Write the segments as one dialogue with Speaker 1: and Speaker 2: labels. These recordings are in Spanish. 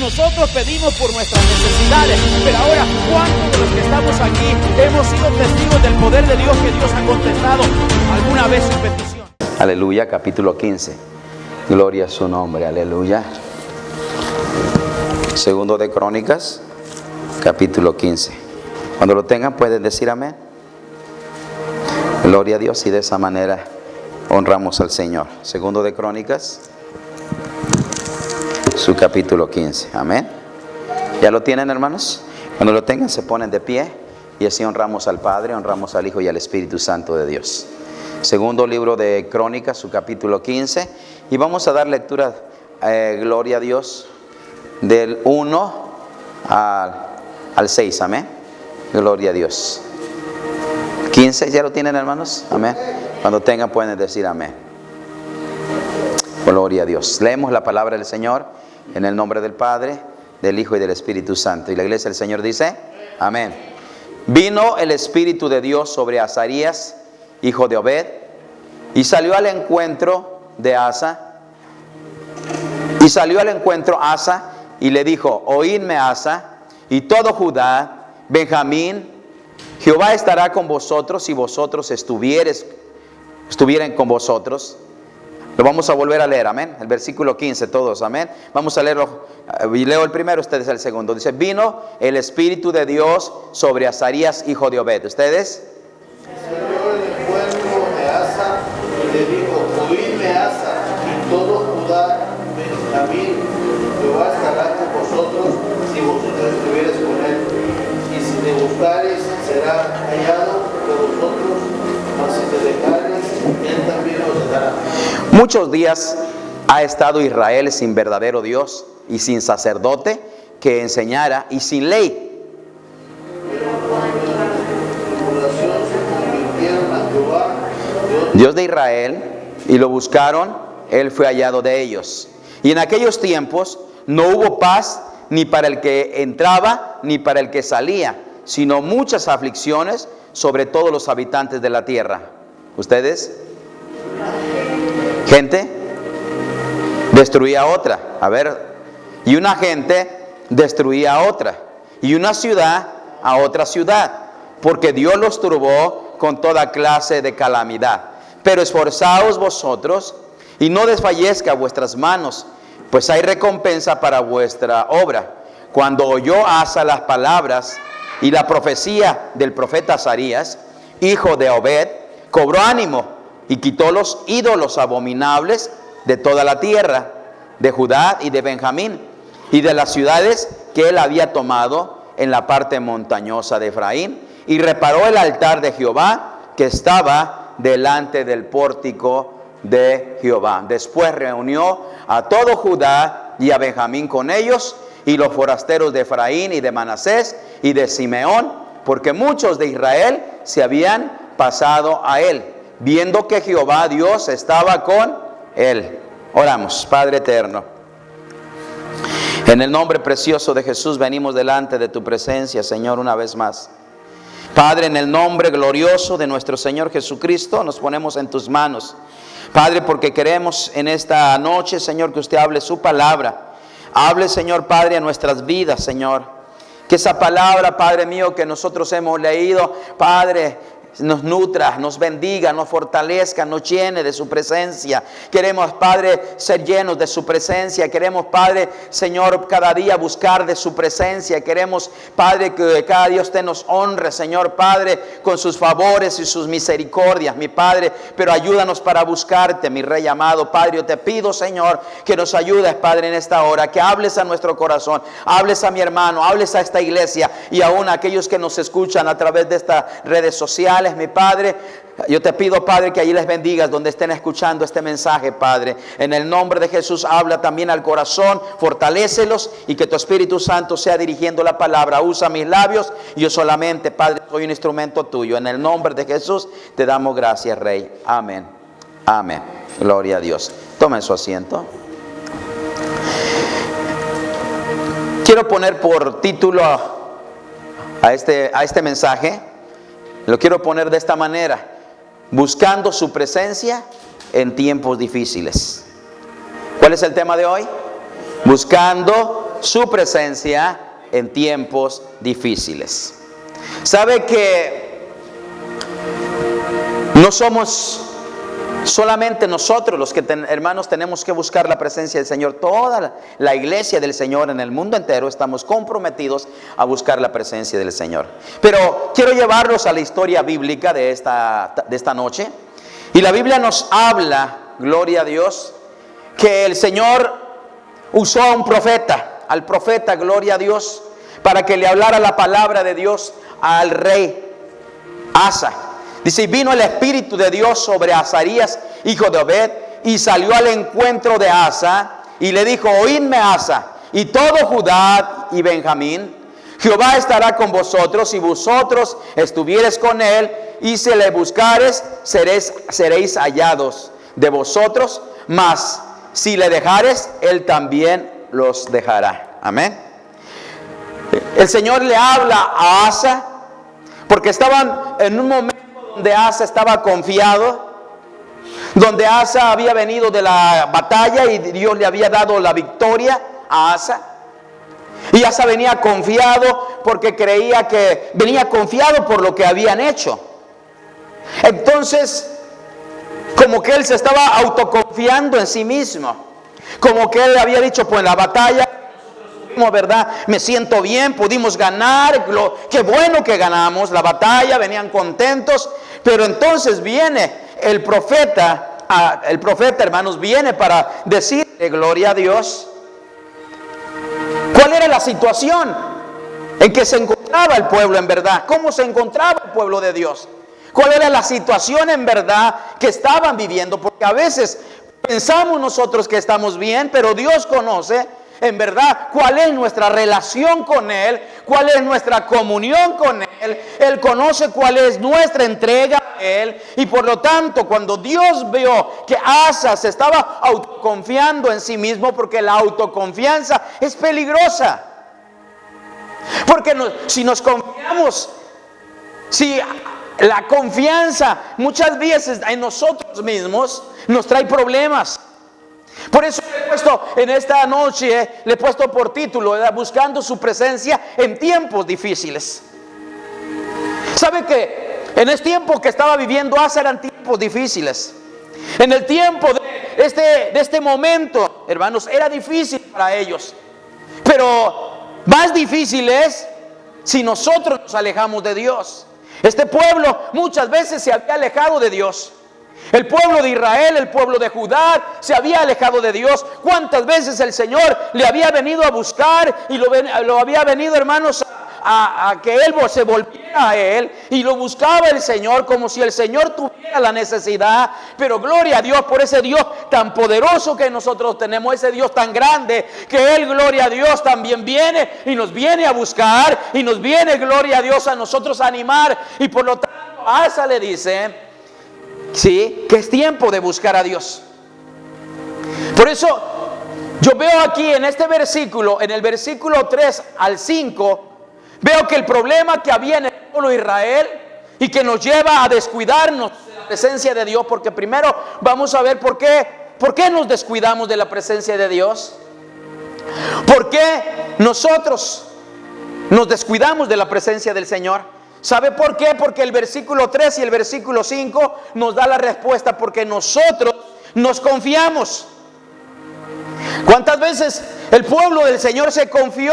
Speaker 1: nosotros pedimos por nuestras necesidades, pero ahora, ¿cuántos de los que estamos aquí hemos sido testigos del poder de Dios, que Dios ha contestado alguna vez su petición?
Speaker 2: Aleluya, capítulo 15. Gloria a su nombre, aleluya. Segundo de Crónicas, capítulo 15. Cuando lo tengan pueden decir amén. Gloria a Dios, y de esa manera honramos al Señor. Segundo de Crónicas, su capítulo 15. Amén. ¿Ya lo tienen, hermanos? Cuando lo tengan se ponen de pie y así honramos al Padre, honramos al Hijo y al Espíritu Santo de Dios. Segundo libro de Crónicas, su capítulo 15. Y vamos a dar lectura, gloria a Dios, del 1 al 6. Amén. Gloria a Dios. 15, ¿ya lo tienen, hermanos? Amén. Cuando tengan pueden decir amén. Gloria a Dios. Leemos la palabra del Señor en el nombre del Padre, del Hijo y del Espíritu Santo. Y la iglesia del Señor dice, amén. Vino el Espíritu de Dios sobre Azarías, hijo de Obed, y salió al encuentro de Asa. Y salió al encuentro Asa y le dijo, oídme, Asa, y todo Judá, Benjamín, Jehová estará con vosotros si vosotros estuvieran con vosotros. Lo vamos a volver a leer, amén. El versículo 15, todos, amén. Vamos a leerlo, y leo el primero, ustedes el segundo. Dice, vino el Espíritu de Dios sobre Azarías, hijo de Obed. ¿Ustedes?
Speaker 3: Salió el encuentro de Asa y le dijo, oídme, Asa, y todo Judá, Benjamín, Jehová estará con vosotros si vosotros estuviereis con él. Y si te buscareis, será hallado de vosotros, mas si te dejareis, él también os dará.
Speaker 2: Muchos días ha estado Israel sin verdadero Dios y sin sacerdote que enseñara y sin ley.
Speaker 3: Pero cuando la tribulación se convirtieron a Jehová,
Speaker 2: Dios de Israel, y lo buscaron, él fue hallado de ellos. Y en aquellos tiempos no hubo paz ni para el que entraba ni para el que salía, sino muchas aflicciones sobre todos los habitantes de la tierra. ¿Ustedes? Gente destruía a otra. A ver, y una gente destruía a otra, y una ciudad a otra ciudad, porque Dios los turbó con toda clase de calamidad. Pero esforzaos vosotros y no desfallezca vuestras manos, pues hay recompensa para vuestra obra. Cuando oyó Asa las palabras y la profecía del profeta Azarías, hijo de Obed, cobró ánimo y quitó los ídolos abominables de toda la tierra, de Judá y de Benjamín, y de las ciudades que él había tomado en la parte montañosa de Efraín, y reparó el altar de Jehová que estaba delante del pórtico de Jehová. Después reunió a todo Judá y a Benjamín con ellos, y los forasteros de Efraín y de Manasés y de Simeón, porque muchos de Israel se habían pasado a él, viendo que Jehová Dios estaba con él. Oramos. Padre eterno, en el nombre precioso de Jesús venimos delante de tu presencia, Señor, una vez más. Padre, en el nombre glorioso de nuestro Señor Jesucristo, nos ponemos en tus manos. Padre, porque queremos en esta noche, Señor, que usted hable su palabra. Hable, Señor Padre, a nuestras vidas, Señor. Que esa palabra, Padre mío, que nosotros hemos leído, Padre, nos nutra, nos bendiga, nos fortalezca, nos llene de su presencia. Queremos, Padre, ser llenos de su presencia. Queremos, Padre, Señor, cada día buscar de su presencia. Queremos, Padre, que cada día usted nos honre, Señor Padre, con sus favores y sus misericordias, mi Padre. Pero ayúdanos para buscarte, mi Rey amado. Padre, yo te pido, Señor, que nos ayudes, Padre, en esta hora, que hables a nuestro corazón, hables a mi hermano, hables a esta iglesia y aún a aquellos que nos escuchan a través de estas redes sociales. Mi Padre, yo te pido, Padre, que allí les bendigas donde estén escuchando este mensaje, Padre. En el nombre de Jesús, habla también al corazón, fortalécelos, y que tu Espíritu Santo sea dirigiendo la palabra. Usa mis labios, yo solamente, Padre, soy un instrumento tuyo. En el nombre de Jesús te damos gracias, Rey. Amén. Amén. Gloria a Dios. Tomen su asiento. Quiero poner por título a este mensaje. Lo quiero poner de esta manera: buscando su presencia en tiempos difíciles. ¿Cuál es el tema de hoy? Buscando su presencia en tiempos difíciles. ¿Sabe que no somos solamente nosotros los que, hermanos, tenemos que buscar la presencia del Señor? Toda la iglesia del Señor en el mundo entero estamos comprometidos a buscar la presencia del Señor. Pero quiero llevarlos a la historia bíblica de esta noche. Y la Biblia nos habla, gloria a Dios, que el Señor usó a un profeta, al profeta, gloria a Dios, para que le hablara la palabra de Dios al rey Asa. Dice, y vino el Espíritu de Dios sobre Azarías, hijo de Obed, y salió al encuentro de Asa, y le dijo, oídme Asa, y todo Judá y Benjamín, Jehová estará con vosotros, y vosotros estuviereis con él, y si le buscares, seréis hallados de vosotros, mas si le dejares, él también los dejará. Amén. El Señor le habla a Asa, porque estaban en un momento donde Asa estaba confiado, donde Asa había venido de la batalla y Dios le había dado la victoria a Asa. Y Asa venía confiado porque creía que venía confiado por lo que habían hecho. Entonces, como que él se estaba autoconfiando en sí mismo, como que él había dicho, pues en la batalla, ¿verdad? Me siento bien, pudimos ganar, qué bueno que ganamos la batalla, venían contentos. Pero entonces viene el profeta, hermanos, viene para decirle, gloria a Dios, cuál era la situación en que se encontraba el pueblo en verdad, cómo se encontraba el pueblo de Dios, cuál era la situación en verdad que estaban viviendo, porque a veces pensamos nosotros que estamos bien, pero Dios conoce en verdad cuál es nuestra relación con Él, cuál es nuestra comunión con Él. Él conoce cuál es nuestra entrega a Él. Y por lo tanto, cuando Dios vio que Asa se estaba autoconfiando en sí mismo, porque la autoconfianza es peligrosa. Porque si nos confiamos, si la confianza muchas veces en nosotros mismos nos trae problemas. Por eso le he puesto en esta noche, le he puesto por título, buscando su presencia en tiempos difíciles. ¿Sabe que en el tiempo que estaba viviendo Asa eran tiempos difíciles? En el tiempo de este momento, hermanos, era difícil para ellos. Pero más difícil es si nosotros nos alejamos de Dios. Este pueblo muchas veces se había alejado de Dios. El pueblo de Israel, el pueblo de Judá, se había alejado de Dios. ¿Cuántas veces el Señor le había venido a buscar y lo había venido, hermanos, a que Él se volviera a Él? Y lo buscaba el Señor como si el Señor tuviera la necesidad. Pero gloria a Dios por ese Dios tan poderoso que nosotros tenemos, ese Dios tan grande, que Él, gloria a Dios, también viene y nos viene a buscar. Y nos viene, gloria a Dios, a nosotros a animar. Y por lo tanto, a Asa le dice, sí, que es tiempo de buscar a Dios. Por eso yo veo aquí en este versículo, en el versículo 3 al 5, veo que el problema que había en el pueblo de Israel y que nos lleva a descuidarnos de la presencia de Dios, porque primero vamos a ver por qué nos descuidamos de la presencia de Dios. ¿Por qué nosotros nos descuidamos de la presencia del Señor? ¿Sabe por qué? Porque el versículo 3 y el versículo 5 nos da la respuesta, porque nosotros nos confiamos. ¿Cuántas veces el pueblo del Señor se confió?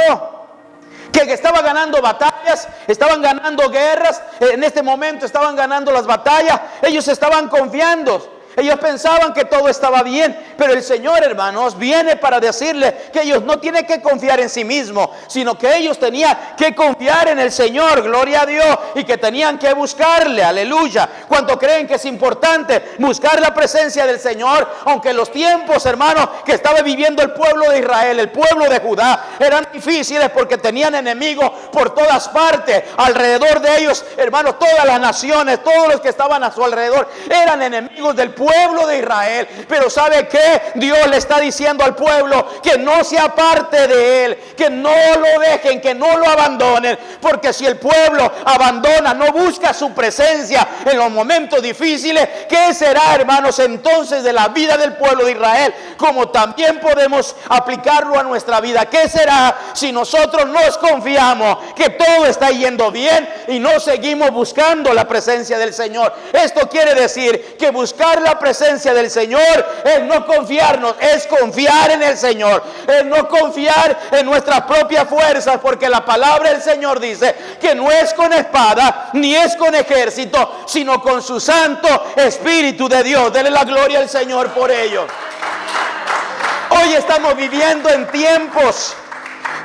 Speaker 2: Que estaba ganando batallas, estaban ganando guerras, en este momento estaban ganando las batallas, ellos estaban confiando. Ellos pensaban que todo estaba bien, pero el Señor, hermanos, viene para decirle que ellos no tienen que confiar en sí mismos, sino que ellos tenían que confiar en el Señor, gloria a Dios, y que tenían que buscarle, aleluya. ¿Cuánto creen que es importante buscar la presencia del Señor? Aunque los tiempos, hermanos, que estaba viviendo el pueblo de Israel, el pueblo de Judá, eran difíciles porque tenían enemigos por todas partes, alrededor de ellos, hermanos, todas las naciones, todos los que estaban a su alrededor, eran enemigos del pueblo de Israel. Pero ¿sabe qué? Dios le está diciendo al pueblo que no se aparte de él, que no lo dejen, que no lo abandonen,
Speaker 1: Porque si el pueblo abandona, no busca su presencia en los momentos difíciles, ¿qué será, hermanos, entonces de la vida del pueblo de Israel? Como también podemos aplicarlo a nuestra vida. ¿Qué será si nosotros nos confiamos que todo está yendo bien y no seguimos buscando la presencia del Señor? Esto quiere decir que buscar la presencia del Señor es no confiarnos, es confiar en el Señor, es no confiar en nuestras propias fuerzas, porque la palabra del Señor dice que no es con espada ni es con ejército, sino con su Santo Espíritu de Dios. Dele la gloria al Señor por ello. Hoy estamos viviendo en tiempos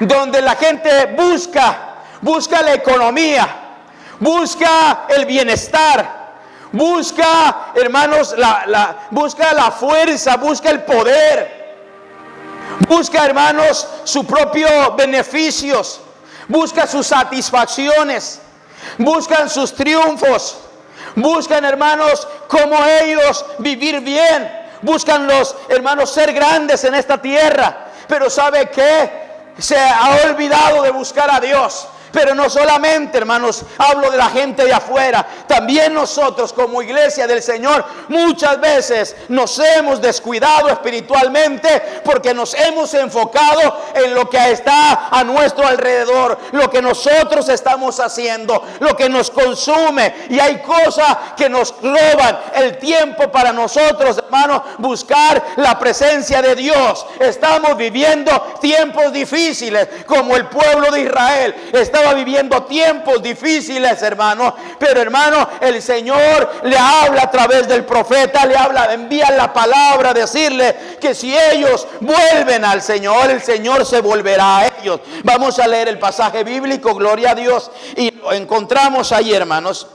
Speaker 1: donde la gente busca la economía, busca el bienestar, busca, hermanos, busca la fuerza, busca el poder, busca, hermanos, sus propios beneficios, busca sus satisfacciones, buscan sus triunfos, buscan, hermanos, como ellos vivir bien. Buscan los hermanos ser grandes en esta tierra. Pero ¿sabe qué? Se ha olvidado de buscar a Dios. Pero no solamente, hermanos, hablo de la gente de afuera. También nosotros como iglesia del Señor muchas veces nos hemos descuidado espiritualmente porque nos hemos enfocado en lo que está a nuestro alrededor, lo que nosotros estamos haciendo, lo que nos consume. Y hay cosas que nos roban el tiempo para nosotros, hermanos, buscar la presencia de Dios. Estamos viviendo tiempos difíciles como el pueblo de Israel. Estaba viviendo tiempos difíciles, hermano, pero hermano, el Señor le habla a través del profeta, envía la palabra, decirle que si ellos vuelven al Señor, el Señor se volverá a ellos. Vamos a leer el pasaje bíblico, gloria a Dios, y lo encontramos ahí, hermanos,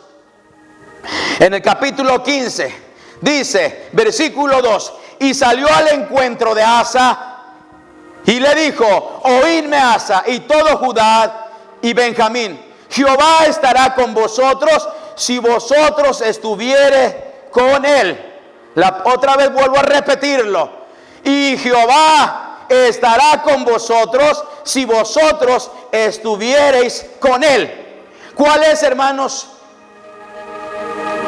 Speaker 1: en el capítulo 15, dice, versículo 2, y salió al encuentro de Asa y le dijo, oídme Asa y todo Judá y Benjamín, Jehová estará con vosotros si vosotros estuviereis con él. Otra vez vuelvo a repetirlo. Y Jehová estará con vosotros si vosotros estuviereis con él. ¿Cuál es, hermanos?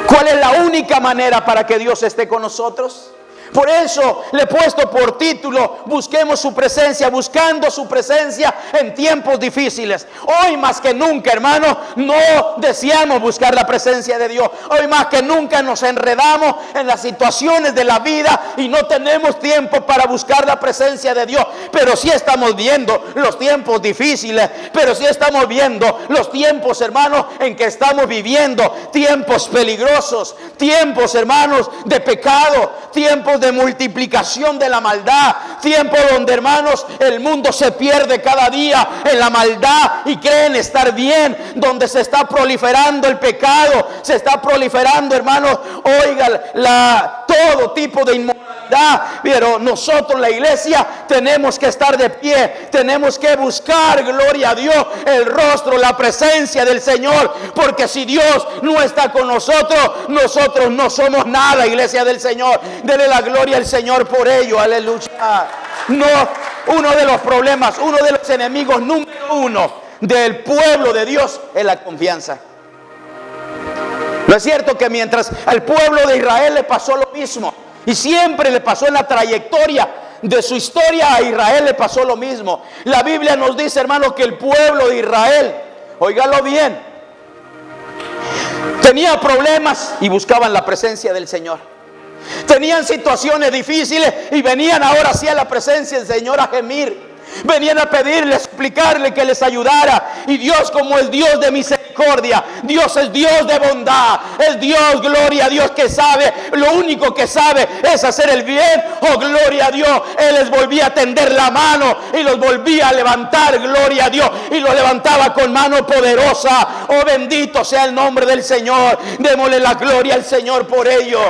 Speaker 1: ¿Cuál es la única manera para que Dios esté con nosotros? Por eso le he puesto por título, busquemos su presencia, buscando su presencia en tiempos difíciles. Hoy más que nunca, hermano, no deseamos buscar la presencia de Dios. Hoy más que nunca nos enredamos en las situaciones de la vida y no tenemos tiempo para buscar la presencia de Dios. Pero sí estamos viendo los tiempos difíciles, pero sí estamos viendo los tiempos, hermanos, en que estamos viviendo, tiempos peligrosos, tiempos, hermanos, de pecado, tiempos de multiplicación de la maldad, tiempo donde, hermanos, el mundo se pierde cada día en la maldad y creen estar bien, donde se está proliferando el pecado, se está proliferando, hermanos, oiga, todo tipo de inmoralidad. Pero nosotros, la iglesia, tenemos que estar de pie, tenemos que buscar, gloria a Dios, el rostro, la presencia del Señor, porque si Dios no está con nosotros, nosotros no somos nada, iglesia del Señor. Dele la gloria al Señor por ello, aleluya. No, uno de los problemas, uno de los enemigos número uno del pueblo de Dios es la confianza. ¿No es cierto que mientras al pueblo de Israel le pasó lo mismo? Y siempre le pasó en la trayectoria de su historia, a Israel le pasó lo mismo. La Biblia nos dice, hermanos, que el pueblo de Israel, óigalo bien, tenía problemas y buscaban la presencia del Señor. Tenían situaciones difíciles y venían ahora sí a la presencia del Señor a gemir. Venían a pedirle, a suplicarle que les ayudara. Y Dios, como es Dios de misericordia, Dios es Dios de bondad, es Dios, gloria a Dios, que sabe, lo único que sabe es hacer el bien. Oh, gloria a Dios, Él les volvía a tender la mano y los volvía a levantar, gloria a Dios, y los levantaba con mano poderosa. Oh, bendito sea el nombre del Señor. Démosle la gloria al Señor por ello.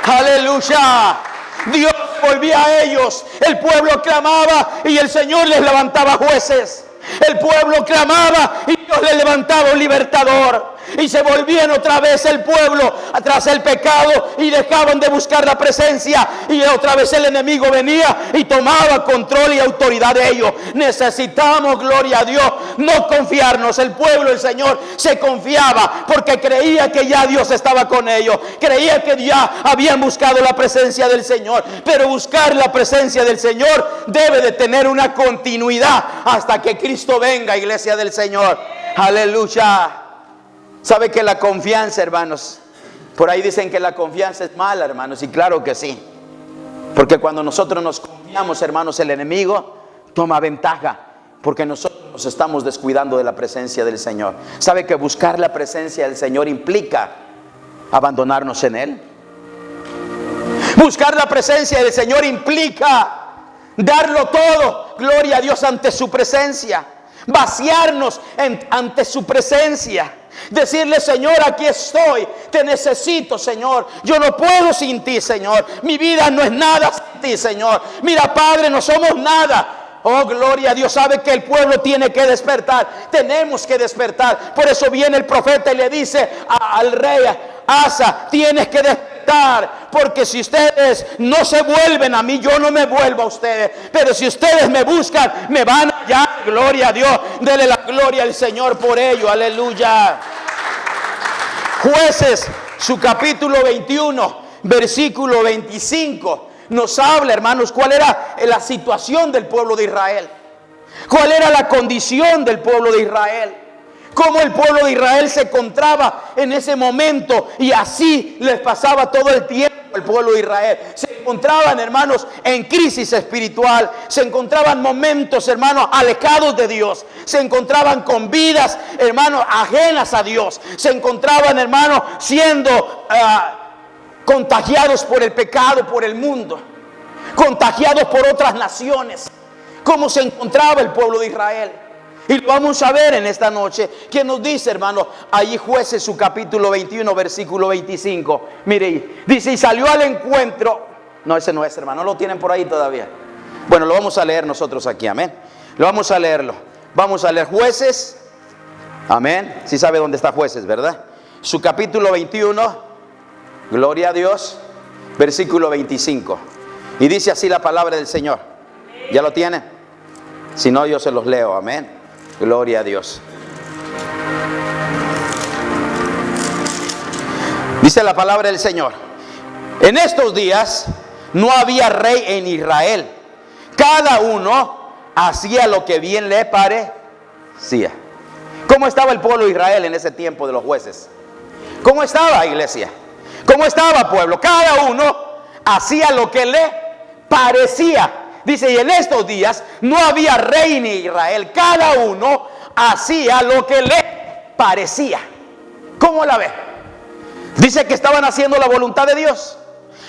Speaker 1: Aleluya. Dios volvía a ellos. El pueblo clamaba y el Señor les levantaba jueces. El pueblo clamaba y Dios les levantaba un libertador. y se volvían otra vez el pueblo tras el pecado y dejaban de buscar la presencia, y otra vez el enemigo venía y tomaba control y autoridad de ellos. Necesitamos, gloria a Dios, no confiarnos. El pueblo del Señor se confiaba porque creía que ya Dios estaba con ellos, creía que ya habían buscado la presencia del Señor. Pero buscar la presencia del Señor debe de tener una continuidad hasta que Cristo venga, iglesia del Señor. Aleluya. ¿Sabe que la confianza, hermanos? Por ahí dicen que la confianza es mala, hermanos, y claro que sí. Porque cuando nosotros nos confiamos, hermanos, el enemigo toma ventaja, porque nosotros nos estamos descuidando de la presencia del Señor. ¿Sabe que buscar la presencia del Señor implica abandonarnos en Él? Buscar la presencia del Señor implica darlo todo, gloria a Dios, ante su presencia. Vaciarnos ante su presencia. Decirle: Señor, aquí estoy, te necesito, Señor. Yo no puedo sin ti, Señor. Mi vida no es nada sin ti, Señor. Mira, Padre, no somos nada. Oh, gloria a Dios. Sabe que el pueblo tiene que despertar. Tenemos que despertar. Por eso viene el profeta y le dice al rey Asa: tienes que despertar, porque si ustedes no se vuelven a mí, yo no me vuelvo a ustedes. Pero si ustedes me buscan, me van a hallar. Gloria a Dios. Dele la gloria al Señor por ello. Aleluya. Jueces, su capítulo 21, versículo 25, nos habla, hermanos, cuál era la situación del pueblo de Israel. Cuál era la condición del pueblo de Israel. Cómo el pueblo de Israel se encontraba en ese momento, y así les pasaba todo el tiempo al pueblo de Israel. Se encontraban, hermanos, en crisis espiritual. Se encontraban momentos, hermanos, alejados de Dios. Se encontraban con vidas, hermanos, ajenas a Dios. Se encontraban, hermanos, siendo contagiados por el pecado, por el mundo, contagiados por otras naciones. ¿Cómo se encontraba el pueblo de Israel? Y lo vamos a ver en esta noche. ¿Qué nos dice, hermano? Allí Jueces, su capítulo 21, versículo 25. Mire, dice: y salió al encuentro. No, ese no es, hermano. ¿No lo tienen por ahí todavía? Bueno, lo vamos a leer nosotros aquí, amén. Lo vamos a leerlo. Vamos a leer Jueces. Amén. Sí sabe dónde está Jueces, ¿verdad? Su capítulo 21. Gloria a Dios. Versículo 25. Y dice así la palabra del Señor. ¿Ya lo tienen? Si no, yo se los leo, amén. Gloria a Dios. Dice la palabra del Señor: en estos días no había rey en Israel. Cada uno hacía lo que bien le parecía. ¿Cómo estaba el pueblo de Israel en ese tiempo de los jueces? ¿Cómo estaba, iglesia? ¿Cómo estaba, pueblo? Cada uno hacía lo que le parecía. Dice: y en estos días no había rey en Israel. Cada uno hacía lo que le parecía. ¿Cómo la ve? Dice que estaban haciendo la voluntad de Dios.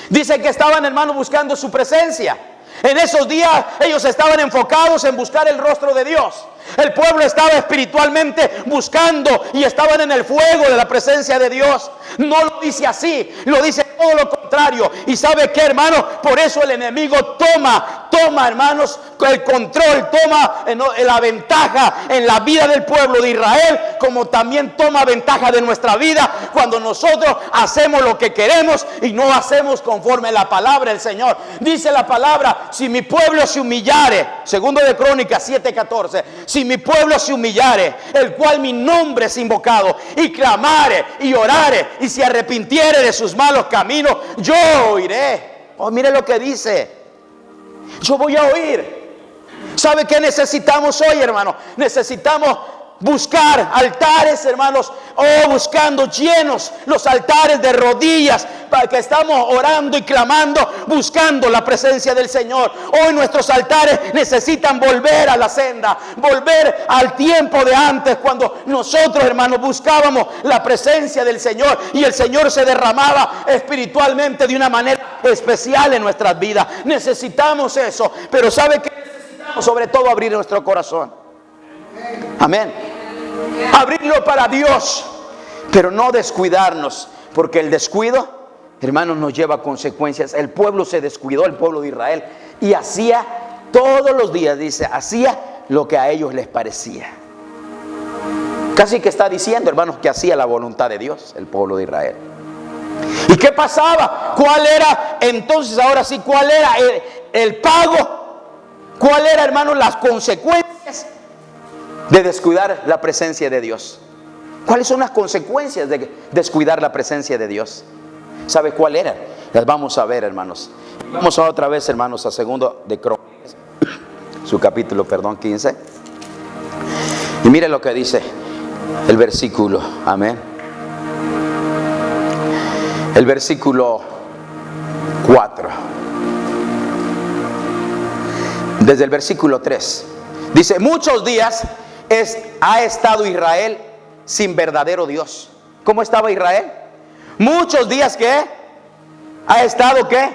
Speaker 1: Dice que estaban, hermanos, buscando su presencia. En esos días ellos estaban enfocados en buscar el rostro de Dios. El pueblo estaba espiritualmente buscando y estaban en el fuego de la presencia de Dios. No lo dice así, lo dice todo lo contrario. Y ¿sabe qué, hermano? Por eso el enemigo toma, hermanos, el control, toma la ventaja en la vida del pueblo de Israel, como también toma ventaja de nuestra vida cuando nosotros hacemos lo que queremos y no hacemos conforme a la palabra del Señor. Dice la palabra: si mi pueblo se humillare, segundo de Crónicas 7:14, si mi pueblo se humillare, el cual mi nombre es invocado, y clamare y orare y se arrepintiere de sus malos caminos, yo oiré. Oh, mire lo que dice: yo voy a oír. ¿Sabe qué necesitamos hoy, hermano? Necesitamos buscar altares, hermanos, buscando llenos los altares de rodillas, para que estamos orando y clamando, buscando la presencia del Señor. Hoy nuestros altares necesitan volver a la senda, volver al tiempo de antes, cuando nosotros, hermanos, buscábamos la presencia del Señor y el Señor se derramaba espiritualmente de una manera especial en nuestras vidas. Necesitamos eso, pero ¿sabe qué necesitamos? Sobre todo abrir nuestro corazón. Amén. Abrirlo para Dios, pero no descuidarnos, porque el descuido, hermanos, nos lleva a consecuencias. El pueblo se descuidó, el pueblo de Israel, y hacía todos los días, dice, hacía lo que a ellos les parecía.
Speaker 2: Casi que está diciendo, hermanos, que hacía la voluntad de Dios el pueblo de Israel. ¿Y qué pasaba? ¿Cuál era entonces, ahora sí, cuál era el pago? ¿Cuál era, hermanos, las consecuencias de descuidar la presencia de Dios? ¿Cuáles son las consecuencias de descuidar la presencia de Dios? ¿Sabe cuál era? Las vamos a ver, hermanos. Vamos otra vez, hermanos, a segundo de Crónicas, su capítulo, 15. Y mire lo que dice el versículo, amén. El versículo 4. Desde el versículo 3. Dice, muchos días ha estado Israel sin verdadero Dios. ¿Cómo estaba Israel? Muchos días que ha estado ¿qué?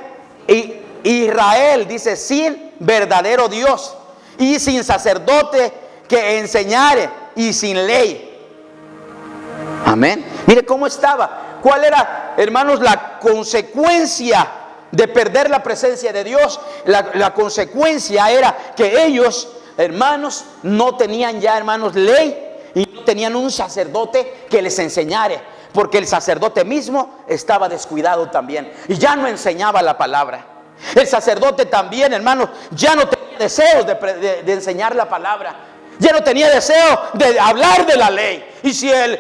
Speaker 2: Y Israel, dice, sin verdadero Dios y sin sacerdote que enseñare y sin ley. Amén. Mire cómo estaba. ¿Cuál era, hermanos, la consecuencia de perder la presencia de Dios? La consecuencia era que ellos, hermanos, no tenían ya, hermanos, ley y no tenían un sacerdote que les enseñara, porque el sacerdote mismo estaba descuidado también y ya no enseñaba la palabra. El sacerdote también, hermanos, ya no tenía deseos de enseñar la palabra. Ya no tenía deseo de hablar de la ley. Y si el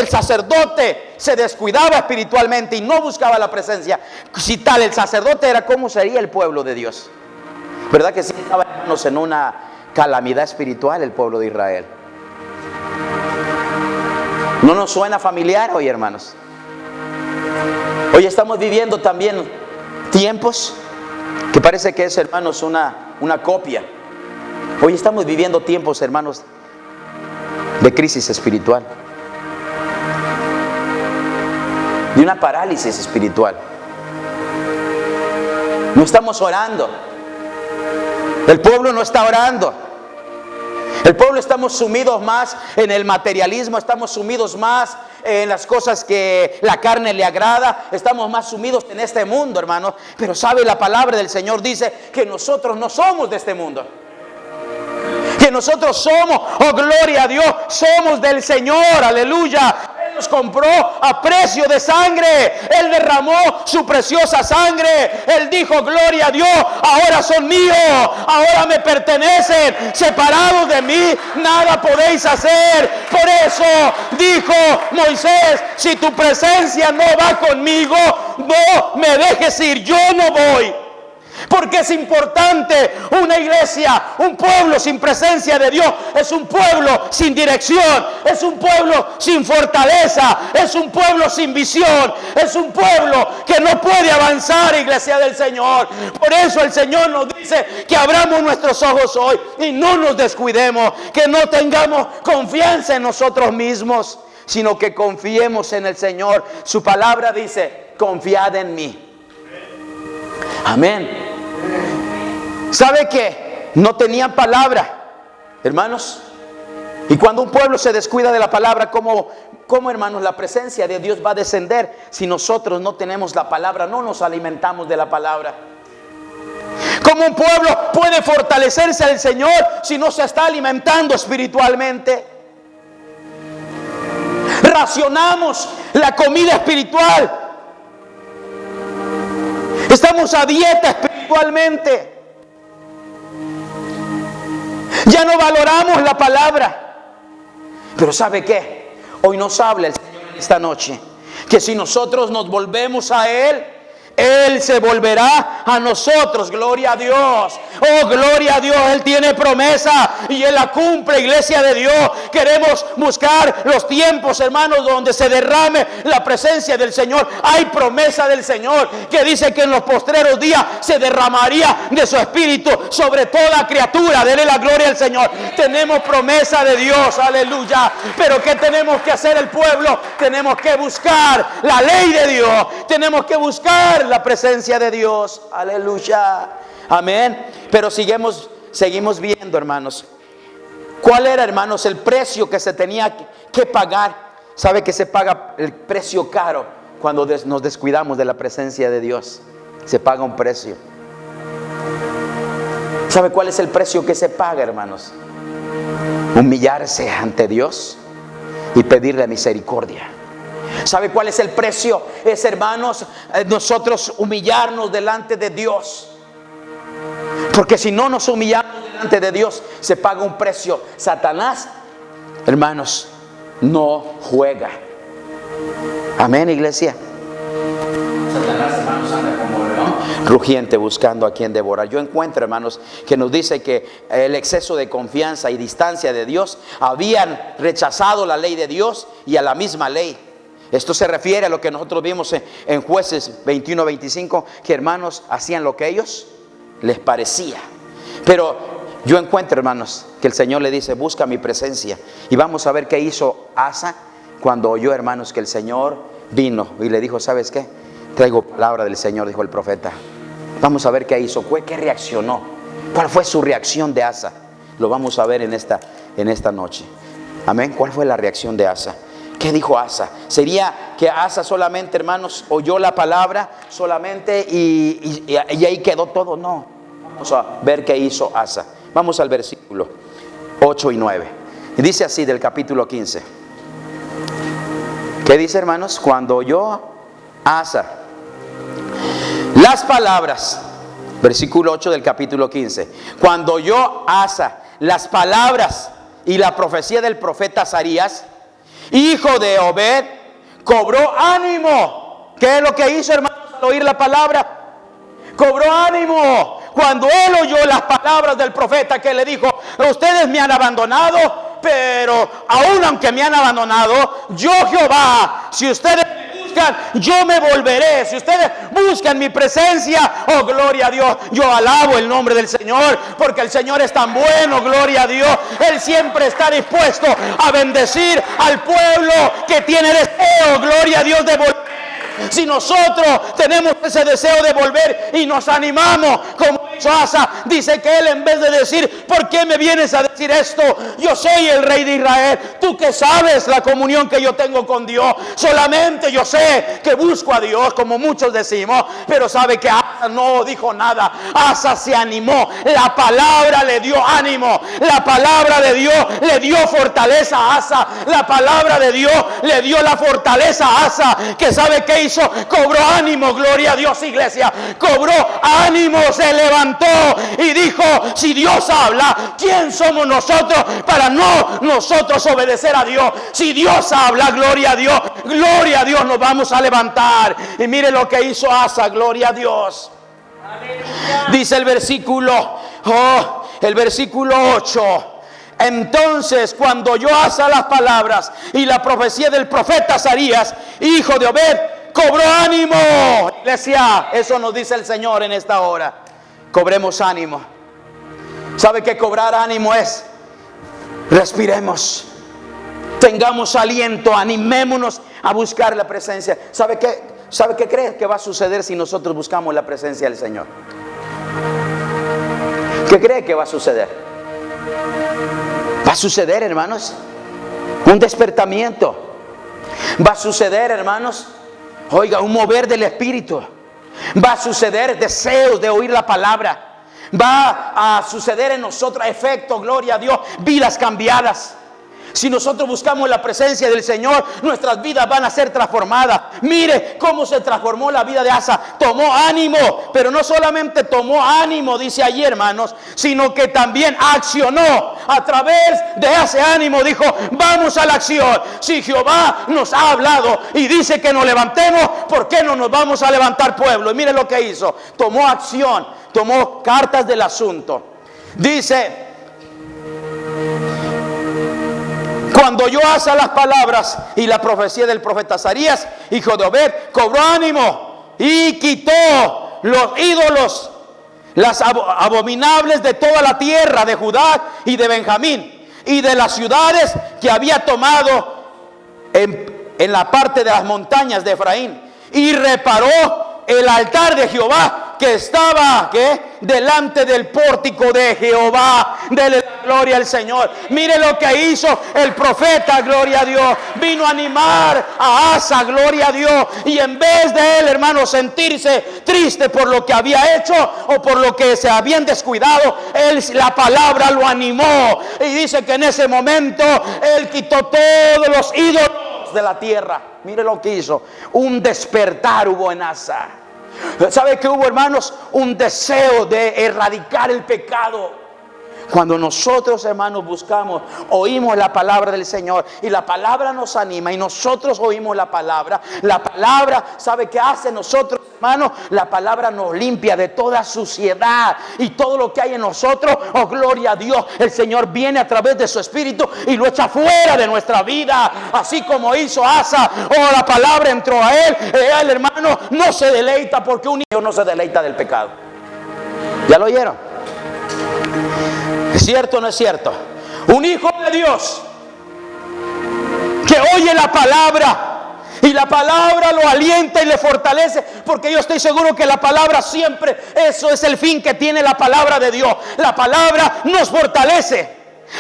Speaker 2: sacerdote se descuidaba espiritualmente y no buscaba la presencia, si tal el sacerdote era, ¿cómo sería el pueblo de Dios? ¿Verdad que sí estaba, hermanos, en una calamidad espiritual el pueblo de Israel? ¿No nos suena familiar hoy, hermanos? Hoy estamos viviendo también tiempos que parece que es, hermanos, una copia. Hoy estamos viviendo tiempos, hermanos, de crisis espiritual, de una parálisis espiritual. No estamos orando. El pueblo no está orando. El pueblo estamos sumidos más en el materialismo, estamos sumidos más en las cosas que la carne le agrada, estamos más sumidos en este mundo, hermanos. Pero sabe, la palabra del Señor dice que nosotros no somos de este mundo. Que nosotros somos, oh gloria a Dios, somos del Señor, aleluya. Él nos compró a precio de sangre. Él derramó su preciosa sangre. Él dijo, gloria a Dios, ahora son míos, ahora me pertenecen. Separados de mí, nada podéis hacer. Por eso dijo Moisés, si tu presencia no va conmigo, no me dejes ir, yo no voy. Porque es importante una iglesia, un pueblo sin presencia de Dios. Es un pueblo sin dirección, es un pueblo sin fortaleza, es un pueblo sin visión, es un pueblo que no puede avanzar, iglesia del Señor. Por eso el Señor nos dice que abramos nuestros ojos hoy y no nos descuidemos, que no tengamos confianza en nosotros mismos, sino que confiemos en el Señor. Su palabra dice, confiad en mí. Amén. ¿Sabe qué? No tenían palabra, hermanos. Y cuando un pueblo se descuida de la palabra, ¿cómo, hermanos, la presencia de Dios va a descender? Si nosotros no tenemos la palabra, no nos alimentamos de la palabra. ¿Cómo un pueblo puede fortalecerse al Señor si no se está alimentando espiritualmente? Racionamos la comida espiritual. Estamos a dieta espiritualmente. Ya no valoramos la palabra. Pero ¿sabe qué? Hoy nos habla el Señor en esta noche, que si nosotros nos volvemos a Él, Él se volverá a nosotros. Gloria a Dios. Oh, gloria a Dios. Él tiene promesa y Él la cumple, iglesia de Dios. Queremos buscar los tiempos, hermanos, donde se derrame la presencia del Señor. Hay promesa del Señor que dice que en los postreros días se derramaría de su espíritu sobre toda criatura. Dele la gloria al Señor. Tenemos promesa de Dios, aleluya. Pero ¿qué tenemos que hacer el pueblo? Tenemos que buscar la ley de Dios. Tenemos que buscar la presencia de Dios, aleluya, amén. Pero seguimos viendo, hermanos, cuál era, hermanos, el precio que se tenía que pagar. Sabe que se paga el precio caro cuando nos descuidamos de la presencia de Dios. Se paga un precio. ¿Sabe cuál es el precio que se paga, hermanos? Humillarse ante Dios, y pedirle misericordia. ¿Sabe cuál es el precio? Es, hermanos, nosotros humillarnos delante de Dios. Porque si no nos humillamos delante de Dios, se paga un precio. Satanás, hermanos, no juega. Amén, iglesia. Satanás, hermanos, anda como león rugiente buscando a quien devorar. Yo encuentro, hermanos, que nos dice que el exceso de confianza y distancia de Dios habían rechazado la ley de Dios y a la misma ley. Esto se refiere a lo que nosotros vimos en Jueces 21-25, que hermanos hacían lo que ellos les parecía. Pero yo encuentro, hermanos, que el Señor le dice: busca mi presencia. Y vamos a ver qué hizo Asa cuando oyó, hermanos, que el Señor vino y le dijo: ¿sabes qué? Traigo palabra del Señor, dijo el profeta. Vamos a ver qué hizo, qué reaccionó, cuál fue su reacción de Asa. Lo vamos a ver en esta noche. Amén. ¿Cuál fue la reacción de Asa? ¿Qué dijo Asa? ¿Sería que Asa solamente, hermanos, oyó la palabra solamente y ahí quedó todo? No. Vamos a ver qué hizo Asa. Vamos al versículo 8 y 9. Y dice así del capítulo 15. ¿Qué dice, hermanos? Cuando oyó Asa las palabras, versículo 8 del capítulo 15. Cuando oyó Asa las palabras y la profecía del profeta Azarías, hijo de Obed, cobró ánimo. ¿Qué es lo que hizo, hermanos, al oír la palabra? Cobró ánimo. Cuando él oyó las palabras del profeta, que le dijo: ustedes me han abandonado, pero aún aunque me han abandonado, yo Jehová, si ustedes me buscan, yo me volveré. Si ustedes buscan mi presencia, oh gloria a Dios, yo alabo el nombre del Señor, porque el Señor es tan bueno, gloria a Dios. Él siempre está dispuesto a bendecir al pueblo que tiene deseo, gloria a Dios, de volver. Si nosotros tenemos ese deseo de volver y nos animamos, como hizo Asa, dice que él, en vez de decir: ¿por qué me vienes a decir esto? Yo soy el rey de Israel. Tú que sabes la comunión que yo tengo con Dios. Solamente yo sé que busco a Dios, como muchos decimos. Pero sabe que Asa no dijo nada. Asa se animó. La palabra le dio ánimo. La palabra de Dios le dio fortaleza a Asa. La palabra de Dios le dio la fortaleza a Asa, que sabe que hizo, cobró ánimo, gloria a Dios, iglesia. Cobró ánimo, se levantó y dijo: si Dios habla, ¿quién somos nosotros para no nosotros obedecer a Dios? Si Dios habla, gloria a Dios, nos vamos a levantar. Y mire lo que hizo Asa, gloria a Dios. Dice el versículo 8. Entonces, cuando oyó Asa las palabras y la profecía del profeta Azarías, hijo de Obed, cobró ánimo. Iglesia, eso nos dice el Señor en esta hora. Cobremos ánimo. ¿Sabe qué cobrar ánimo es? Respiremos, tengamos aliento, animémonos a buscar la presencia. ¿Sabe qué cree que va a suceder si nosotros buscamos la presencia del Señor? ¿Qué cree que va a suceder? Va a suceder, hermanos, un despertamiento. Va a suceder, hermanos, oiga, un mover del Espíritu. Va a suceder deseos de oír la palabra. Va a suceder en nosotros efecto, gloria a Dios, vidas cambiadas. Si nosotros buscamos la presencia del Señor, nuestras vidas van a ser transformadas. Mire cómo se transformó la vida de Asa. Tomó ánimo, pero no solamente tomó ánimo, dice allí, hermanos, sino que también accionó. A través de ese ánimo dijo: vamos a la acción. Si Jehová nos ha hablado y dice que nos levantemos, ¿por qué no nos vamos a levantar, pueblo? Y mire lo que hizo. Tomó acción, tomó cartas del asunto. Dice: cuando oyó Asa las palabras y la profecía del profeta Azarías, hijo de Obed, cobró ánimo y quitó los ídolos, las abominables de toda la tierra de Judá y de Benjamín, y de las ciudades que había tomado en la parte de las montañas de Efraín, y reparó el altar de Jehová
Speaker 1: que estaba, ¿qué?, delante del pórtico de Jehová. Dele la gloria al Señor. Mire lo que hizo el profeta, gloria a Dios. Vino a animar a Asa, gloria a Dios. Y en vez de él, hermano, sentirse triste por lo que había hecho o por lo que se habían descuidado, la palabra lo animó. Y dice que en ese momento él quitó todos los ídolos de la tierra. Mire lo que hizo. Un despertar hubo en Asa. ¿Sabe qué hubo, hermanos? Un deseo de erradicar el pecado. Cuando nosotros, hermanos, buscamos, oímos la palabra del Señor y la palabra nos anima y nosotros oímos la palabra, ¿sabe qué hace nosotros, hermanos? La palabra nos limpia de toda suciedad y todo lo que hay en nosotros, oh gloria a Dios, el Señor viene a través de su Espíritu y lo echa fuera de nuestra vida, así como hizo Asa. Oh, la palabra entró a él, hermano, no se deleita porque un niño no se deleita del pecado. ¿Ya lo oyeron? ¿Es cierto o no es cierto? Un hijo de Dios que oye la palabra y la palabra lo alienta y le fortalece, porque yo estoy seguro que la palabra siempre, eso es el fin que tiene la palabra de Dios. La palabra nos fortalece,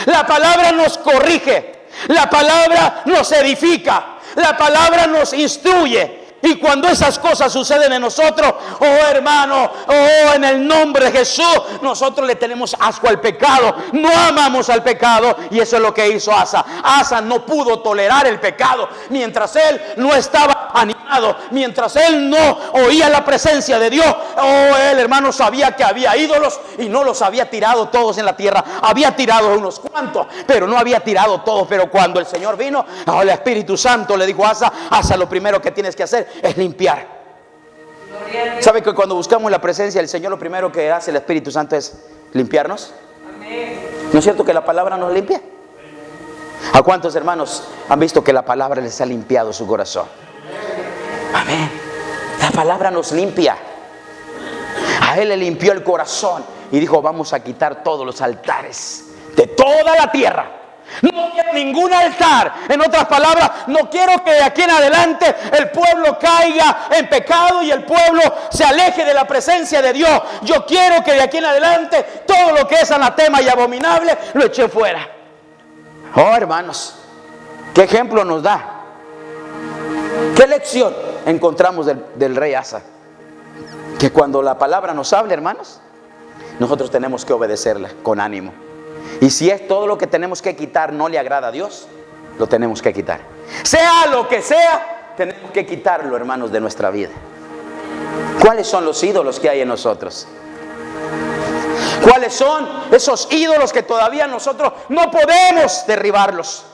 Speaker 1: la palabra nos corrige, la palabra nos edifica, la palabra nos instruye. Y cuando esas cosas suceden en nosotros, oh hermano, oh, en el nombre de Jesús, nosotros le tenemos asco al pecado, no amamos al pecado. Y eso es lo que hizo Asa. Asa no pudo tolerar el pecado mientras él no estaba animado, mientras él no oía la presencia de Dios. Oh, él, hermano, sabía que había ídolos y no los había tirado todos en la tierra. Había tirado unos cuantos, pero no había tirado todos. Pero cuando el Señor vino, oh, el Espíritu Santo le dijo a Asa: Asa, lo primero que tienes que hacer es limpiar. ¿Sabe que cuando buscamos la presencia del Señor, lo primero que hace el Espíritu Santo es limpiarnos? ¿No es cierto que la palabra nos limpia? ¿A cuántos hermanos han visto que la palabra les ha limpiado su corazón? Amén. La palabra nos limpia. A él le limpió el corazón y dijo: vamos a quitar todos los altares de toda la tierra. No quiero ningún altar. En otras palabras, no quiero que de aquí en adelante el pueblo caiga en pecado y el pueblo se aleje de la presencia de Dios. Yo quiero que de aquí en adelante todo lo que es anatema y abominable lo eche fuera. Oh, hermanos, ¿qué ejemplo nos da? ¿Qué lección encontramos del rey Asa? Que cuando la palabra nos habla, hermanos, nosotros tenemos que obedecerla con ánimo. Y si es todo lo que tenemos que quitar no le agrada a Dios, lo tenemos que quitar. Sea lo que sea, tenemos que quitarlo, hermanos, de nuestra vida. ¿Cuáles son los ídolos que hay en nosotros? ¿Cuáles son esos ídolos que todavía nosotros no podemos derribarlos?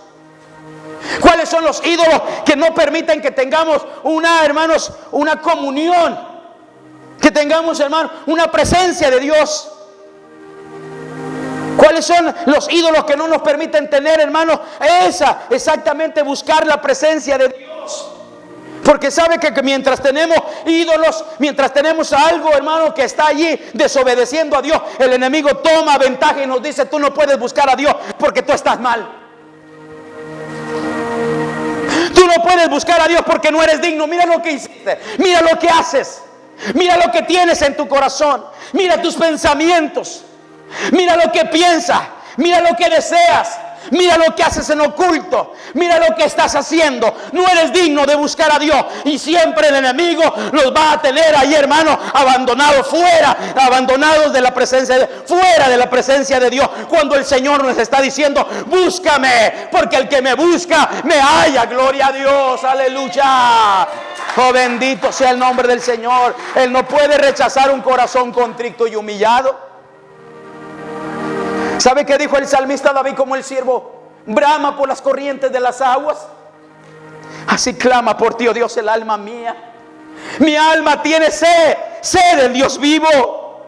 Speaker 1: ¿Cuáles son los ídolos que no permiten que tengamos una comunión? Que tengamos, hermanos, una presencia de Dios. ¿Cuáles son los ídolos que no nos permiten tener, hermanos, exactamente buscar la presencia de Dios? Porque sabe que mientras tenemos ídolos, mientras tenemos algo, hermano, que está allí desobedeciendo a Dios, el enemigo toma ventaja y nos dice: tú no puedes buscar a Dios porque tú estás mal. Tú no puedes buscar a Dios porque no eres digno. Mira lo que hiciste, mira lo que haces, mira lo que tienes en tu corazón, mira tus pensamientos. Mira lo que piensas, mira lo que deseas, mira lo que haces en oculto, mira lo que estás haciendo. No eres digno de buscar a Dios y siempre el enemigo los va a tener ahí, hermano, abandonados fuera, abandonados de la presencia fuera de la presencia de Dios. Cuando el Señor nos está diciendo: búscame, porque el que me busca me halla. Gloria a Dios, aleluya. Oh, bendito sea el nombre del Señor. Él no puede rechazar un corazón contrito y humillado. ¿Sabe qué dijo el salmista David? Como el siervo brama por las corrientes de las aguas, así clama por ti, oh Dios, el alma mía. Mi alma tiene sed del Dios vivo.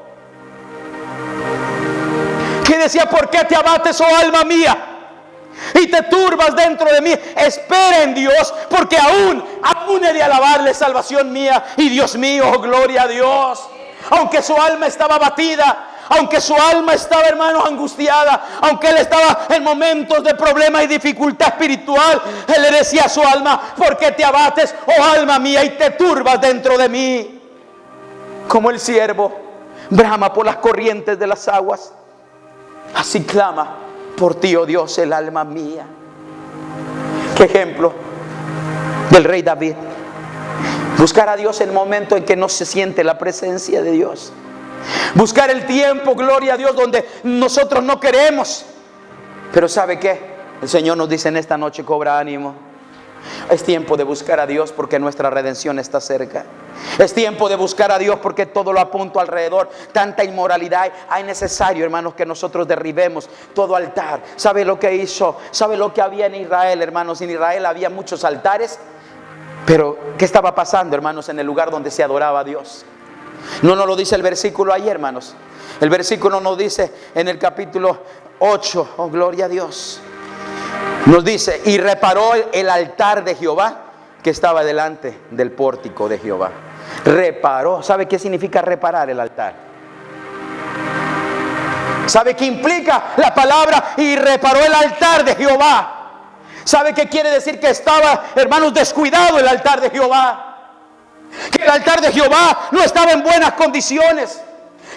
Speaker 1: Que decía: ¿por qué te abates, oh alma mía, y te turbas dentro de mí? Espera en Dios, porque aún he de alabarle, salvación mía y Dios mío. Oh, gloria a Dios. Aunque su alma estaba abatida, aunque su alma estaba, hermano, angustiada, aunque él estaba en momentos de problema y dificultad espiritual, él le decía a su alma: ¿por qué te abates, oh alma mía, y te turbas dentro de mí? Como el siervo brama por las corrientes de las aguas, así clama por ti, oh Dios, el alma mía. Qué ejemplo del rey David. Buscar a Dios en el momento en que no se siente la presencia de Dios. Buscar el tiempo, gloria a Dios, donde nosotros no queremos. Pero ¿sabe qué? El Señor nos dice en esta noche: cobra ánimo. Es tiempo de buscar a Dios porque nuestra redención está cerca. Es tiempo de buscar a Dios porque todo lo apunta alrededor. Tanta inmoralidad. Hay necesario, hermanos, que nosotros derribemos todo altar. ¿Sabe lo que hizo? ¿Sabe lo que había en Israel, hermanos? En Israel había muchos altares. Pero ¿qué estaba pasando, hermanos, en el lugar donde se adoraba a Dios? No nos lo dice el versículo ahí, hermanos. El versículo nos dice en el capítulo 8, oh gloria a Dios, nos dice: y reparó el altar de Jehová que estaba delante del pórtico de Jehová. Reparó. ¿Sabe qué significa reparar el altar? ¿Sabe qué implica la palabra y reparó el altar de Jehová? ¿Sabe qué quiere decir? Que estaba, hermanos, descuidado el altar de Jehová. Que el altar de Jehová no estaba en buenas condiciones.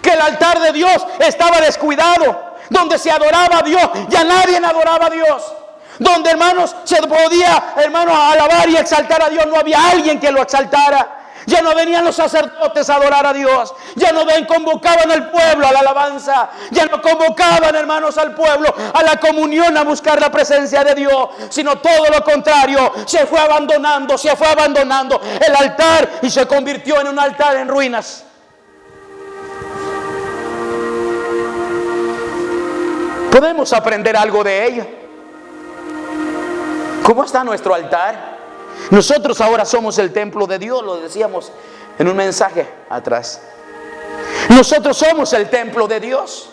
Speaker 1: Que el altar de Dios estaba descuidado. Donde se adoraba a Dios, ya nadie adoraba a Dios. Donde, hermanos, se podía, hermanos, alabar y exaltar a Dios, no había alguien que lo exaltara. Ya no venían los sacerdotes a adorar a Dios. Ya no convocaban al pueblo a la alabanza. Ya no convocaban, hermanos, al pueblo a la comunión, a buscar la presencia de Dios. Sino todo lo contrario. Se fue abandonando el altar y se convirtió en un altar en ruinas. Podemos aprender algo de ello. ¿Cómo está nuestro altar? Nosotros ahora somos el templo de Dios, lo decíamos en un mensaje atrás. Nosotros somos el templo de Dios.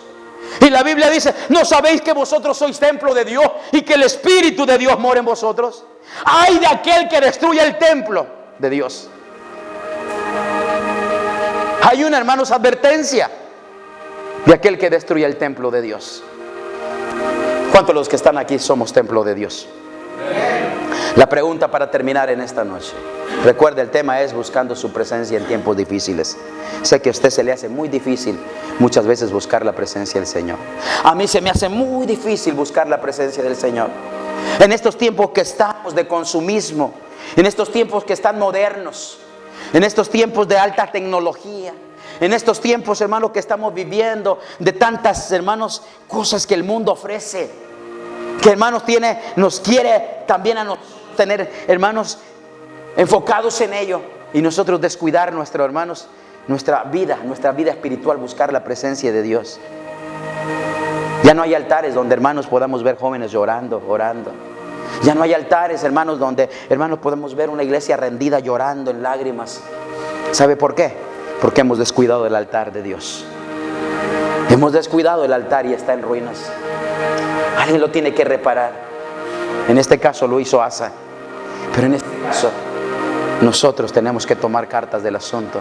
Speaker 1: Y la Biblia dice: ¿no sabéis que vosotros sois templo de Dios y que el Espíritu de Dios mora en vosotros? ¡Ay de aquel que destruya el templo de Dios! Hay una, hermanos, advertencia de aquel que destruya el templo de Dios. ¿Cuántos de los que están aquí somos templo de Dios? La pregunta para terminar en esta noche. Recuerde, el tema es buscando su presencia en tiempos difíciles. Sé que a usted se le hace muy difícil muchas veces buscar la presencia del Señor. A mí se me hace muy difícil buscar la presencia del Señor. En estos tiempos que estamos de consumismo, en estos tiempos que están modernos, en estos tiempos de alta tecnología, en estos tiempos, hermanos, que estamos viviendo de tantas, hermanos, cosas que el mundo ofrece, que, hermanos, nos quiere también a nosotros tener, hermanos, enfocados en ello, y nosotros descuidar nuestra vida espiritual, buscar la presencia de Dios. Ya no hay altares donde, hermanos, podamos ver jóvenes llorando, orando. Ya no hay altares, hermanos, donde, hermanos, podemos ver una iglesia rendida llorando en lágrimas. ¿Sabe por qué? Porque hemos descuidado el altar de Dios. Hemos descuidado el altar y está en ruinas. Alguien lo tiene que reparar. En este caso lo hizo Asa. Pero en este caso nosotros tenemos que tomar cartas del asunto.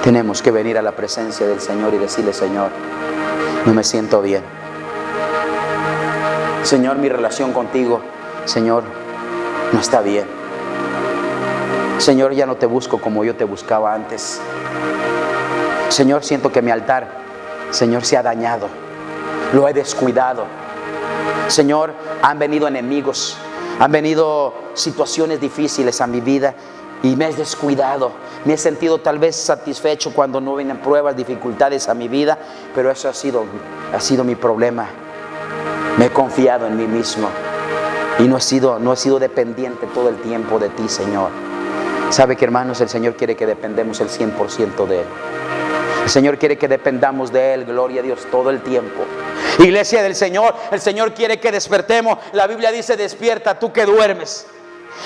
Speaker 1: Tenemos que venir a la presencia del Señor y decirle: Señor, no me siento bien. Señor, mi relación contigo, Señor, no está bien. Señor, ya no te busco como yo te buscaba antes. Señor, siento que mi altar, Señor, se ha dañado. Lo he descuidado. Señor, han venido enemigos, han venido situaciones difíciles a mi vida y me he descuidado. Me he sentido tal vez satisfecho cuando no vienen pruebas, dificultades a mi vida, pero eso ha sido mi problema. Me he confiado en mí mismo y no he sido dependiente todo el tiempo de ti, Señor. ¿Sabe que, hermanos, el Señor quiere que dependemos el 100% de Él? El Señor quiere que dependamos de Él, gloria a Dios, todo el tiempo. Iglesia del Señor, el Señor quiere que despertemos. La Biblia dice: despierta tú que duermes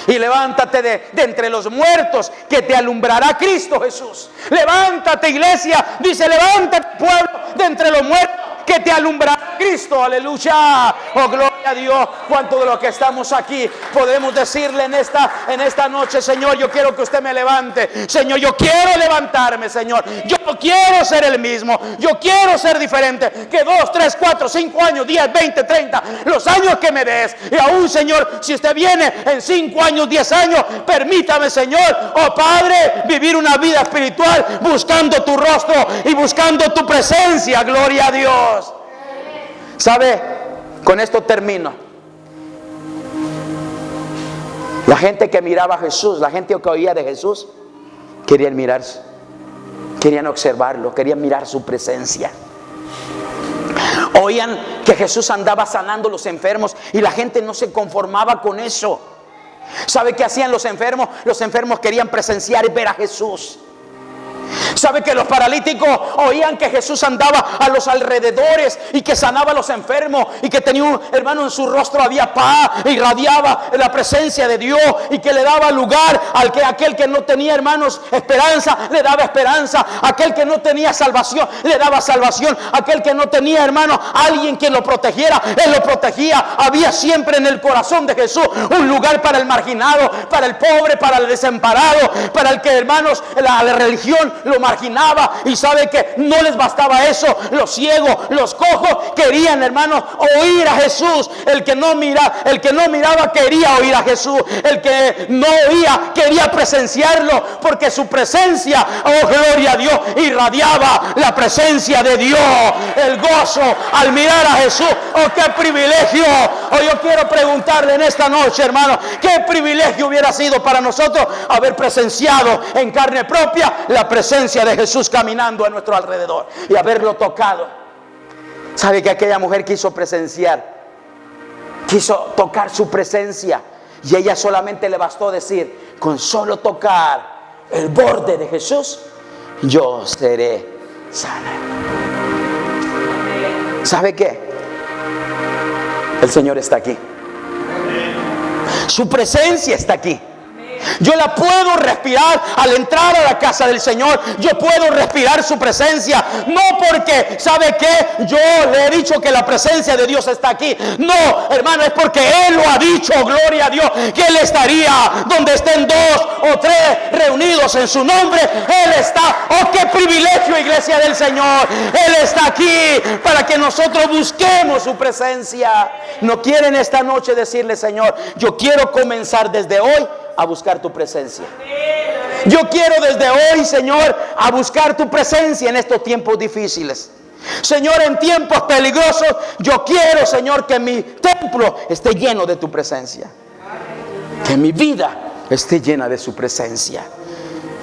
Speaker 1: y levántate de entre los muertos, que te alumbrará Cristo Jesús. Levántate, iglesia, dice: levántate, pueblo, de entre los muertos, que te alumbrará Cristo. Aleluya, oh gloria. a Dios. ¿Cuánto de los que estamos aquí podemos decirle en esta noche: Señor, yo quiero que usted me levante? Señor, yo quiero levantarme, Señor. Yo no quiero ser el mismo. Yo quiero ser diferente. Que 2, 3, 4, 5 años, 10, 20, 30, los años que me des. Y aún, Señor, si usted viene en 5 años, 10 años, permítame, Señor, oh Padre, vivir una vida espiritual buscando tu rostro y buscando tu presencia. Gloria a Dios. ¿Sabe? Con esto termino. La gente que miraba a Jesús, la gente que oía de Jesús, querían mirarse, querían observarlo, querían mirar su presencia. Oían que Jesús andaba sanando los enfermos y la gente no se conformaba con eso. ¿Sabe qué hacían los enfermos? Los enfermos querían presenciar y ver a Jesús. ¿Sabe que los paralíticos oían que Jesús andaba a los alrededores y que sanaba a los enfermos y que tenía un hermano en su rostro había paz, irradiaba la presencia de Dios y que le daba lugar aquel que no tenía, hermanos, esperanza, le daba esperanza, aquel que no tenía salvación, le daba salvación, aquel que no tenía, hermano, alguien que lo protegiera, él lo protegía. Había siempre en el corazón de Jesús un lugar para el marginado, para el pobre, para el desamparado, para el que, hermanos, la religión lo marginaba. Y sabe que no les bastaba eso. Los ciegos, los cojos querían, hermanos, oír a Jesús. El que no miraba quería oír a Jesús. El que no oía quería presenciarlo, porque su presencia, oh gloria a Dios, irradiaba la presencia de Dios, el gozo al mirar a Jesús. Oh, qué privilegio. Oh, yo quiero preguntarle en esta noche, hermano, qué privilegio hubiera sido para nosotros haber presenciado en carne propia la presencia de Jesús caminando a nuestro alrededor y haberlo tocado. ¿Sabe que aquella mujer quiso tocar su presencia? Y ella solamente le bastó decir: con solo tocar el borde de Jesús, yo seré sana. ¿Sabe qué? El Señor está aquí. Su presencia está aquí. Yo la puedo respirar al entrar a la casa del Señor. Yo puedo respirar su presencia. No porque, ¿sabe qué? Yo le he dicho que la presencia de Dios está aquí. No, hermano, es porque Él lo ha dicho, gloria a Dios, que Él estaría donde estén 2 o 3 reunidos en su nombre. Él está. Oh, qué privilegio, iglesia del Señor. Él está aquí para que nosotros busquemos su presencia. ¿No quieren esta noche decirle: Señor, yo quiero comenzar desde hoy a buscar tu presencia? Yo quiero desde hoy, Señor, a buscar tu presencia en estos tiempos difíciles. Señor, en tiempos peligrosos, yo quiero, Señor, que mi templo esté lleno de tu presencia. Que mi vida esté llena de su presencia.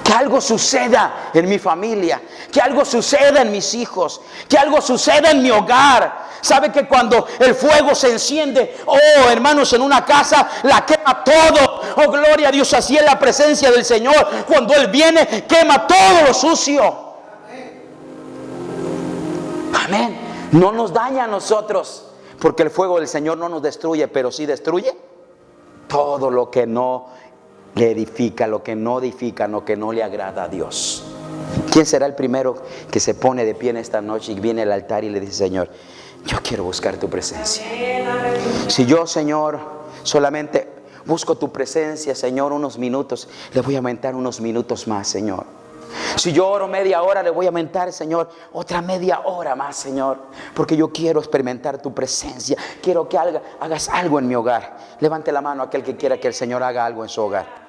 Speaker 1: Que algo suceda en mi familia, que algo suceda en mis hijos, que algo suceda en mi hogar. ¿Sabe que cuando el fuego se enciende, oh hermanos, en una casa, la quema todo? Oh, gloria a Dios, así es la presencia del Señor. Cuando Él viene, quema todo lo sucio. Amén. No nos daña a nosotros, porque el fuego del Señor no nos destruye, pero sí destruye todo lo que no le edifica, lo que no edifica, lo que no le agrada a Dios. ¿Quién será el primero que se pone de pie en esta noche y viene al altar y le dice: Señor, yo quiero buscar tu presencia? Si yo, Señor, solamente busco tu presencia, Señor, unos minutos, le voy a aumentar unos minutos más, Señor. Si yo oro media hora, le voy a aumentar, Señor, otra media hora más, Señor, porque yo quiero experimentar tu presencia. Quiero que hagas algo en mi hogar. Levante la mano aquel que quiera que el Señor haga algo en su hogar.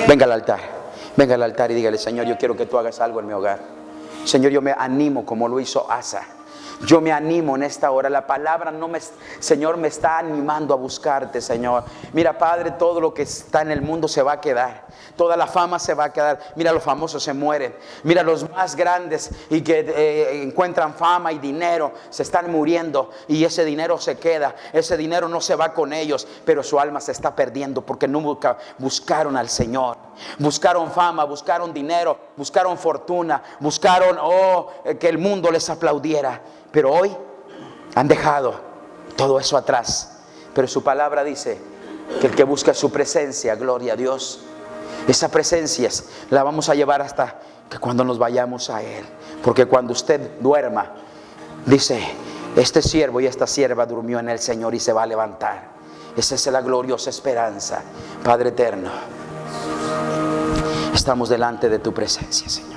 Speaker 1: Venga al altar y dígale: Señor, yo quiero que tú hagas algo en mi hogar. Señor, yo me animo como lo hizo Asa. Yo me animo en esta hora. La palabra Señor, me está animando a buscarte, Señor. Mira, Padre, todo lo que está en el mundo se va a quedar. Toda la fama se va a quedar. Mira, los famosos se mueren. Mira, los más grandes y que encuentran fama y dinero se están muriendo, y ese dinero se queda. Ese dinero no se va con ellos, pero su alma se está perdiendo porque nunca buscaron al Señor. Buscaron fama, buscaron dinero, buscaron fortuna, buscaron que el mundo les aplaudiera. Pero hoy han dejado todo eso atrás. Pero su palabra dice que el que busca su presencia, gloria a Dios, esa presencia la vamos a llevar hasta que cuando nos vayamos a Él. Porque cuando usted duerma, dice
Speaker 2: Este siervo y esta sierva durmió en el Señor y se va a levantar. Esa es la gloriosa esperanza. Padre eterno, estamos delante de tu presencia, Señor.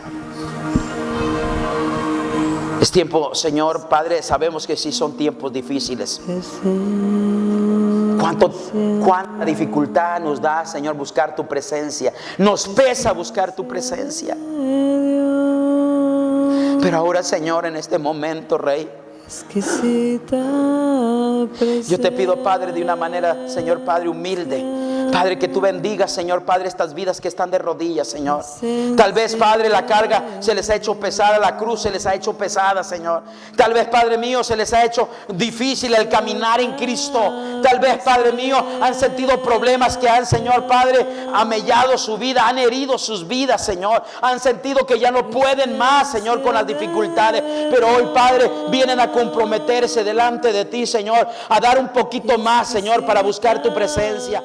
Speaker 2: Es tiempo, Señor, Padre, sabemos que sí son tiempos difíciles. Cuánta dificultad nos da, Señor, buscar tu presencia. Nos pesa buscar tu presencia. Pero ahora, Señor, en este momento, Rey, yo te pido, Padre, de una manera, Señor Padre, humilde, Padre, que tú bendigas, Señor Padre, estas vidas que están de rodillas, Señor. Tal vez, Padre, la carga se les ha hecho pesada, la cruz se les ha hecho pesada, Señor. Tal vez, Padre mío, se les ha hecho difícil el caminar en Cristo. Tal vez, Padre mío, han sentido problemas que han, Señor Padre, amellado su vida, han herido sus vidas, Señor. Han sentido que ya no pueden más, Señor, con las dificultades. Pero hoy, Padre, vienen a comprometerse delante de ti, Señor, a dar un poquito más, Señor, para buscar tu presencia.